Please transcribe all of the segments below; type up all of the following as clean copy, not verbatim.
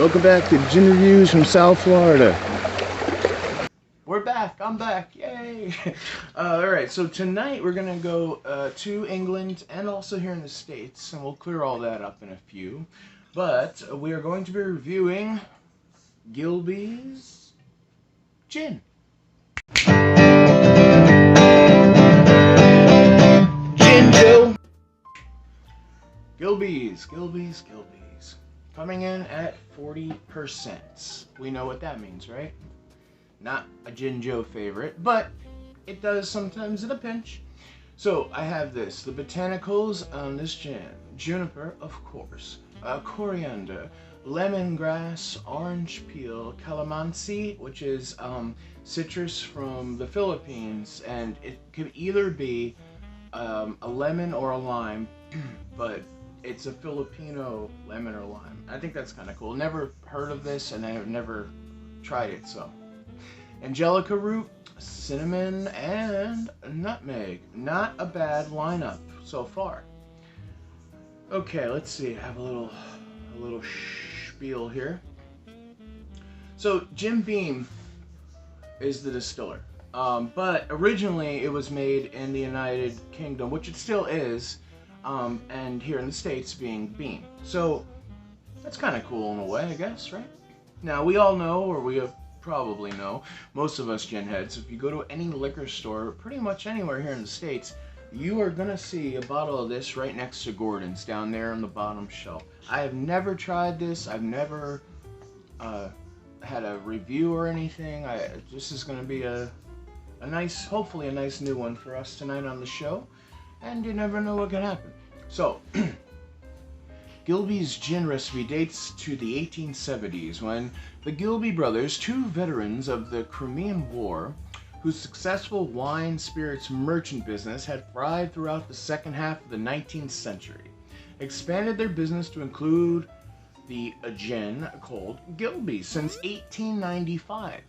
Welcome back to Gin Reviews from South Florida. We're back. I'm back. Yay! Alright, so tonight we're going to go to England and also here in the States, and we'll clear all that up in a few. But we are going to be reviewing Gilbey's gin. GinJoe! Gilbey's. Coming in at 40%. We know what that means, right? Not a GinJoe favorite, but it does sometimes in a pinch. So I have the botanicals on this gin: juniper, of course, coriander, lemongrass, orange peel, calamansi, which is citrus from the Philippines, and it could either be a lemon or a lime, but it's a Filipino lemon or lime. I think that's kind of cool. Never heard of this, and I've never tried it, so. Angelica root, cinnamon, and nutmeg. Not a bad lineup so far. Okay, let's see. I have a little spiel here. So Jim Beam is the distiller, but originally it was made in the United Kingdom, which it still is, and here in the States being Beam. So that's kind of cool in a way, I guess, right? Now we all know, or we have probably know, most of us gin heads, if you go to any liquor store, pretty much anywhere here in the States, you are gonna see a bottle of this right next to Gordon's down there on the bottom shelf. I have never tried this. I've never had a review or anything. This is gonna be a nice, hopefully a nice new one for us tonight on the show, and you never know what can happen. So Gilbey's gin recipe dates to the 1870s when the Gilbey brothers, two veterans of the Crimean War, whose successful wine spirits merchant business had thrived throughout the second half of the 19th century, expanded their business to include the gin called Gilbey since 1895.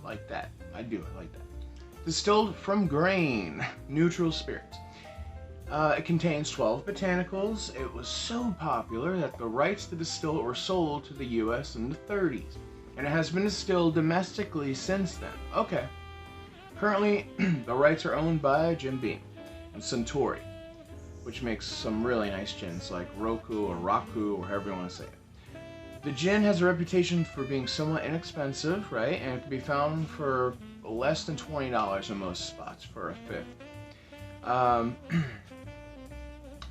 Like that. I like that. Distilled from grain, neutral spirits. It contains 12 botanicals. It was so popular that the rights to distill it were sold to the US in the 30s. And it has been distilled domestically since then. Okay. Currently, the rights are owned by Jim Beam and Suntory, which makes some really nice gins like Roku or Raku, or however you want to say it. The gin has a reputation for being somewhat inexpensive, right? And it can be found for less than $20 in most spots for a fifth.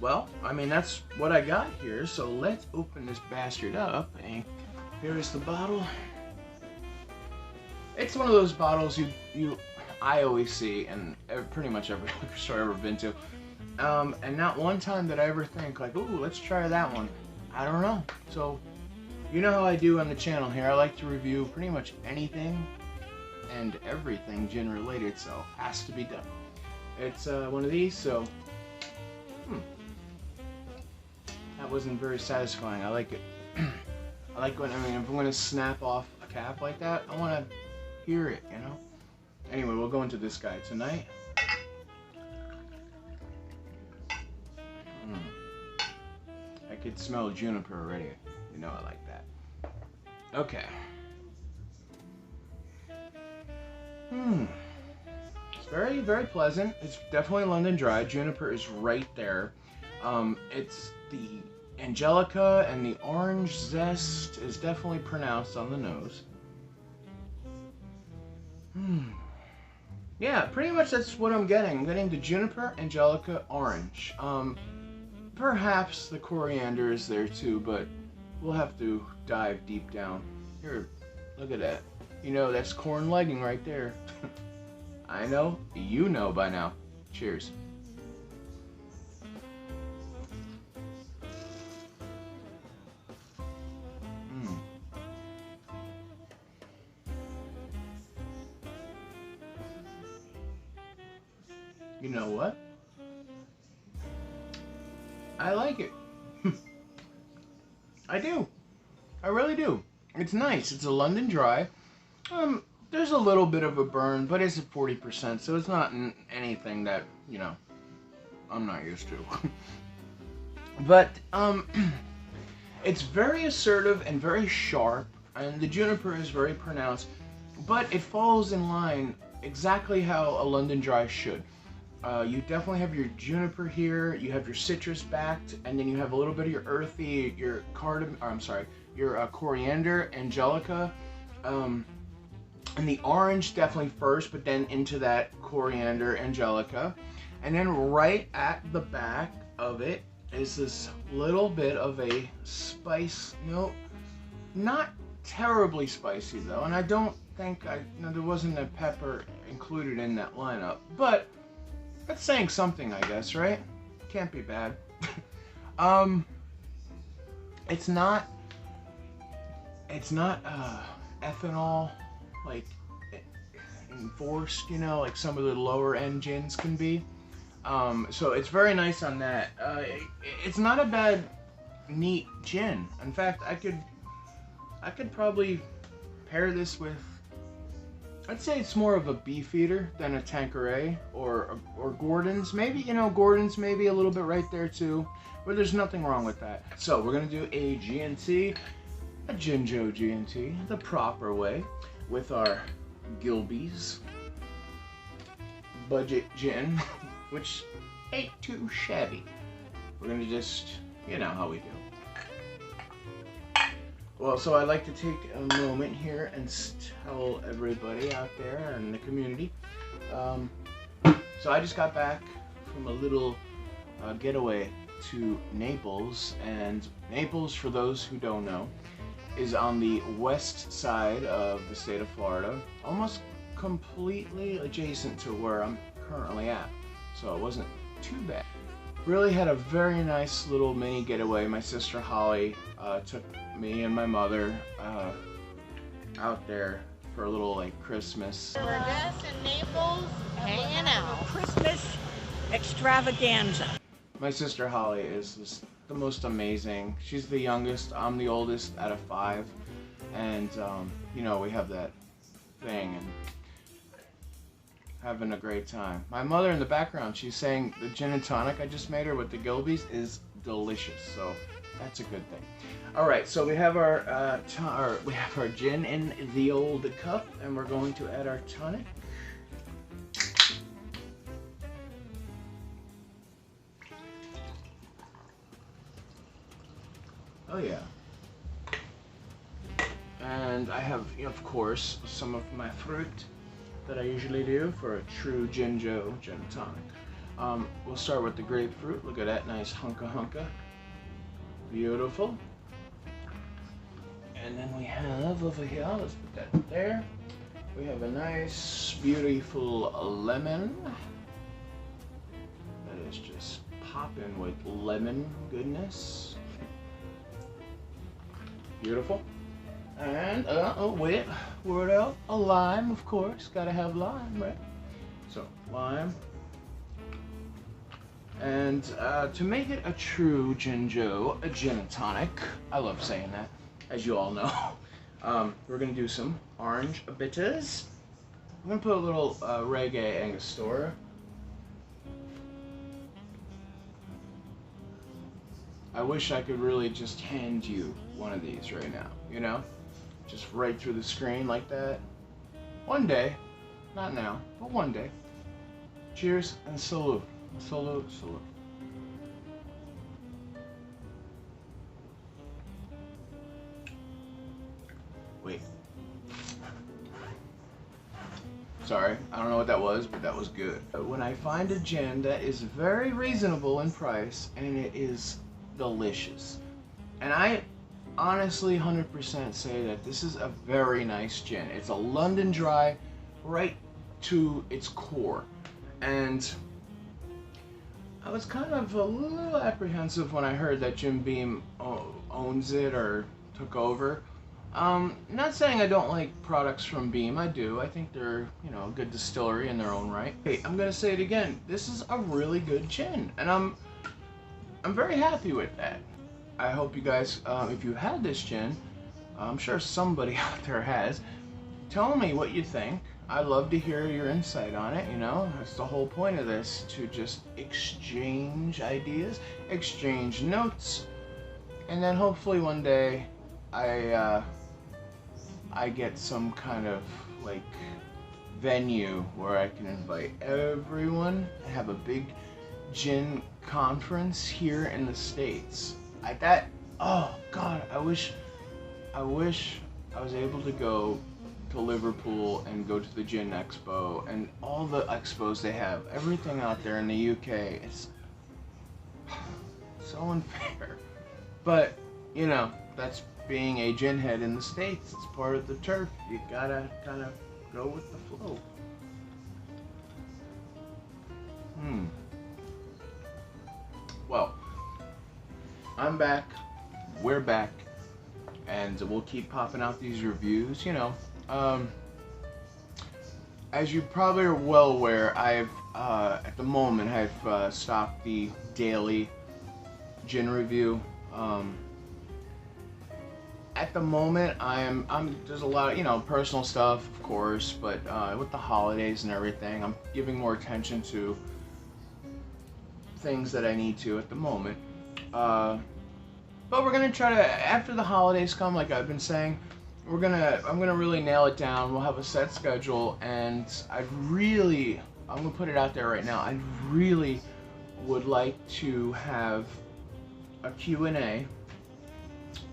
Well, I mean, that's what I got here, so let's open this bastard up, and here is the bottle. It's one of those bottles I always see in pretty much every liquor store I've ever been to, and not one time did I ever think, like, ooh, let's try that one. I don't know. So, you know how I do on the channel here. I like to review pretty much anything and everything gin related, so has to be done. It's one of these, so that wasn't very satisfying. I like it. I like when, if I'm going to snap off a cap like that, I want to hear it, you know? Anyway, we'll go into this guy tonight. I could smell juniper already. You know I like that. Okay. It's very, very pleasant. It's definitely London Dry. Juniper is right there. It's the Angelica and the orange zest is definitely pronounced on the nose. Yeah, pretty much that's what I'm getting. I'm getting the juniper, Angelica, orange. Perhaps the coriander is there too, but we'll have to dive deep down. Here, look at that. You know, that's corn legging right there. I know, you know by now. Cheers. You know what? I like it. I do. I really do. It's nice. It's a London Dry. There's a little bit of a burn, but it's at 40%, so it's not anything that, you know, I'm not used to. But It's very assertive and very sharp, and the juniper is very pronounced, but it falls in line exactly how a London Dry should. You definitely have your juniper here, you have your citrus backed, and then you have a little bit of your earthy, your coriander, angelica, and the orange definitely first, but then into that coriander, angelica. And then right at the back of it is this little bit of a spice note. Not terribly spicy though, and I don't think there wasn't a pepper included in that lineup, but that's saying something, I guess, right? Can't be bad. It's not ethanol like enforced, you know, like some of the lower end gins can be. So it's very nice on that. It's not a bad, neat gin. In fact, I could probably pair this with, I'd say it's more of a Beefeater than a Tanqueray or Gordon's. Maybe, you know, Gordon's maybe a little bit right there too, but there's nothing wrong with that. So we're gonna do a G&T, a GinJoe G&T, the proper way, with our Gilbey's budget gin, which ain't too shabby. We're gonna just, you know how we do. Well, so I'd like to take a moment here and tell everybody out there in the community. So I just got back from a little getaway to Naples, and Naples, for those who don't know, is on the west side of the state of Florida, almost completely adjacent to where I'm currently at. So it wasn't too bad. Really had a very nice little mini getaway. My sister Holly took me and my mother out there for a little like Christmas. We're just in Naples, hanging out. Christmas extravaganza. My sister Holly is just the most amazing. She's the youngest. I'm the oldest out of 5, and you know, we have that thing and having a great time. My mother in the background, she's saying the gin and tonic I just made her with the Gilbeys is delicious, so that's a good thing. All right, so we have our gin in the old cup, and we're going to add our tonic. Oh yeah. And I have, of course, some of my fruit that I usually do for a true GinJoe gin and tonic. We'll start with the grapefruit. Look at that nice hunka. Beautiful. And then we have over here, let's put that there. We have a nice, beautiful lemon. That is just popping with lemon goodness. Beautiful. And, wait, word out, a lime, of course. Gotta have lime, right? So, lime. And to make it a true GinJoe, a gin and tonic, I love saying that, as you all know, we're gonna do some orange bitters. I'm gonna put a little Reggae Angostura. I wish I could really just hand you one of these right now, you know? Just right through the screen like that. One day, not now, but one day. Cheers and salute. Salute, salute. Wait. Sorry, I don't know what that was, but that was good. When I find a gin that is very reasonable in price and it is delicious, and I honestly 100% say that this is a very nice gin. It's a London Dry right to its core, and I was kind of a little apprehensive when I heard that Jim Beam owns it or took over. Not saying I don't like products from Beam, I do. I think they're, you know, a good distillery in their own right. Hey, I'm gonna say it again. This is a really good gin, and I'm very happy with that. I hope you guys, if you had this gin, I'm sure somebody out there has, tell me what you think. I'd love to hear your insight on it, you know. That's the whole point of this, to just exchange ideas, exchange notes, And then hopefully one day I get some kind of like venue where I can invite everyone and have a big gin conference here in the States. Oh God, I wish I was able to go to Liverpool and go to the Gin Expo and all the expos they have. Everything out there in the UK is so unfair. But, you know, that's being a gin head in the States. It's part of the turf. You gotta kind of go with the flow. Well, I'm back. We're back. And we'll keep popping out these reviews, you know. As you probably are well aware, at the moment, I've stopped the daily gin review. At the moment, there's a lot of, you know, personal stuff, of course, but with the holidays and everything, I'm giving more attention to things that I need to at the moment. But we're gonna try to, after the holidays come, like I've been saying, I'm gonna really nail it down. We'll have a set schedule, and I'm gonna put it out there right now. I really would like to have a Q&A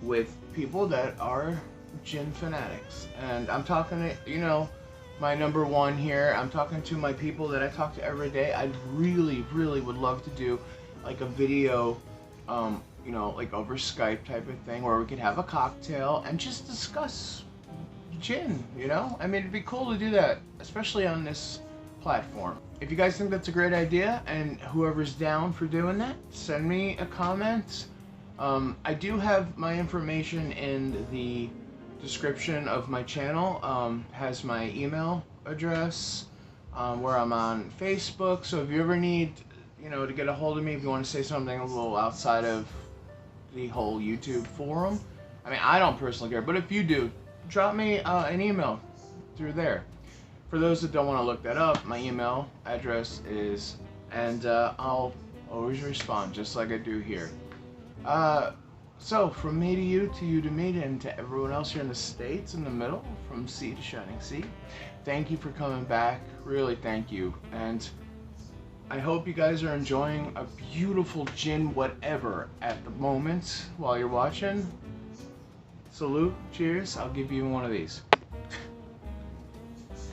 with people that are gin fanatics. And I'm talking to, you know, my number one here. I'm talking to my people that I talk to every day. I really, really would love to do like a video, you know, like over Skype type of thing where we could have a cocktail and just discuss gin, you know? I mean, it'd be cool to do that, especially on this platform. If you guys think that's a great idea, and whoever's down for doing that, send me a comment. I do have my information in the description of my channel. Has my email address, where I'm on Facebook. So if you ever need, you know, to get a hold of me, if you want to say something a little outside of the whole YouTube forum, I mean, I don't personally care, but if you do, drop me an email through there. For those that don't want to look that up, my email address is, and I'll always respond just like I do here. So from me to you to me, and to everyone else here in the States, in the middle, from sea to shining sea, thank you for coming back. Really, thank you. And I hope you guys are enjoying a beautiful gin whatever at the moment while you're watching. Salute, cheers. I'll give you one of these.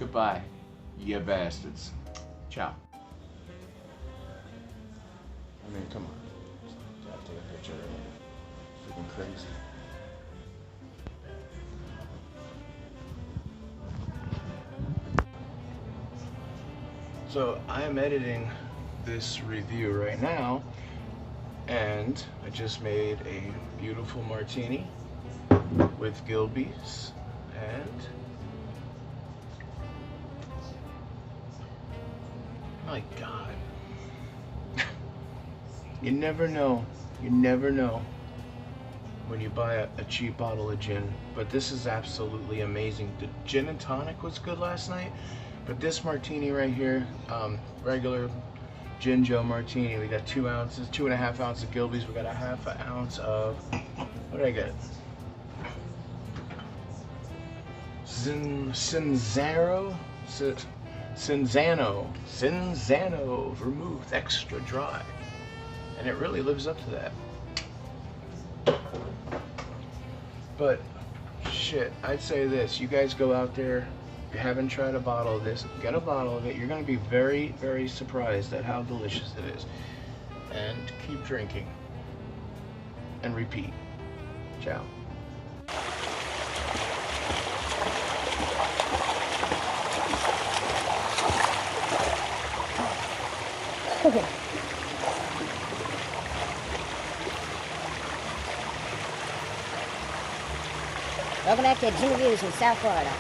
Goodbye, you bastards. Ciao. I mean, come on. Gotta take a picture of it. Freaking crazy. So I am editing this review right now, and I just made a beautiful martini with Gilbey's, and my God, you never know when you buy a cheap bottle of gin, but this is absolutely amazing. The gin and tonic was good last night, but this martini right here, regular GinJoe martini, we got 2 ounces, 2.5 ounces of Gilbey's, we got a half an ounce of, what did I get? Cinzano vermouth extra dry, and it really lives up to that. But shit, I'd say this, you guys go out there, if you haven't tried a bottle of this, get a bottle of it. You're going to be very, very surprised at how delicious it is. And keep drinking and repeat. Ciao. Welcome back to Gin Reviews from South Florida.